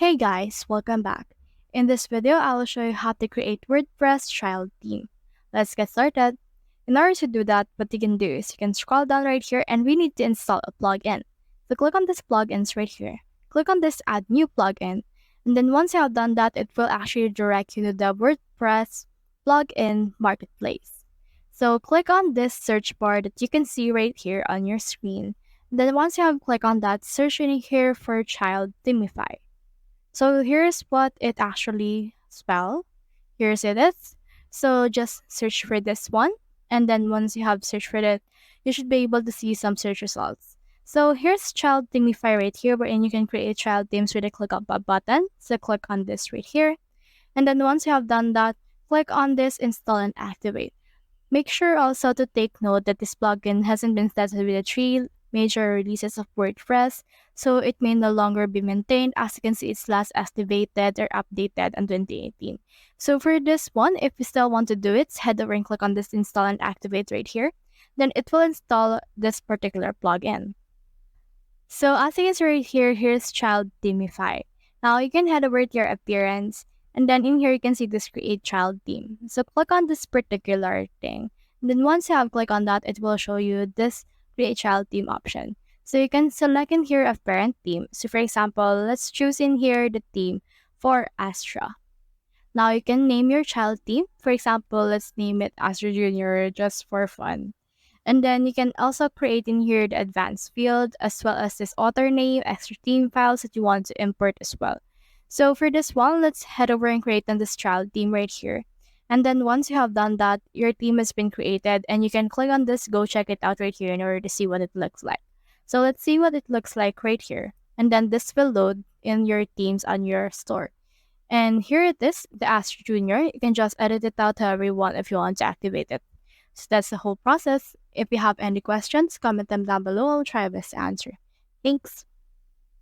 Hey guys, welcome back. In this video, I will show you how to create WordPress child theme. Let's get started. In order to do that, what you can do is you can scroll down right here and we need to install a plugin. So click on this plugins right here. Click on this add new plugin. And then once you have done that, it will actually direct you to the WordPress plugin marketplace. So click on this search bar that you can see right here on your screen. Then once you have clicked on that, search in here for child themify. So here's what it actually spell. Here's it is. So just search for this one. And then once you have searched for it, you should be able to see some search results. So here's child themify right here, wherein you can create child themes with a click of a button. So click on this right here. And then once you have done that, click on this install and activate. Make sure also to take note that this plugin hasn't been tested with the three major releases of WordPress, so it may no longer be maintained. As you can see, it's last activated or updated in 2018. So for this one, if you still want to do it, head over and click on this install and activate right here. Then it will install this particular plugin. So as you can see right here, here's child themify. Now you can head over to your appearance, and then in here you can see this create child theme. So click on this particular thing. And then once you have clicked on that, it will show you this create child theme option. So you can select in here a parent theme. So for example, let's choose in here the theme for Astra. Now you can name your child theme. For example, let's name it Astra Junior just for fun. And then you can also create in here the advanced field as well as this author name, extra theme files that you want to import as well. So for this one, let's head over and create on this child theme right here. And then once you have done that, your theme has been created and you can click on this, go check it out right here in order to see what it looks like. So let's see what it looks like right here. And then this will load in your themes on your store. And here it is, the Astro Junior. You can just edit it out however you want if you want to activate it. So that's the whole process. If you have any questions, comment them down below. I'll try my best to answer. Thanks.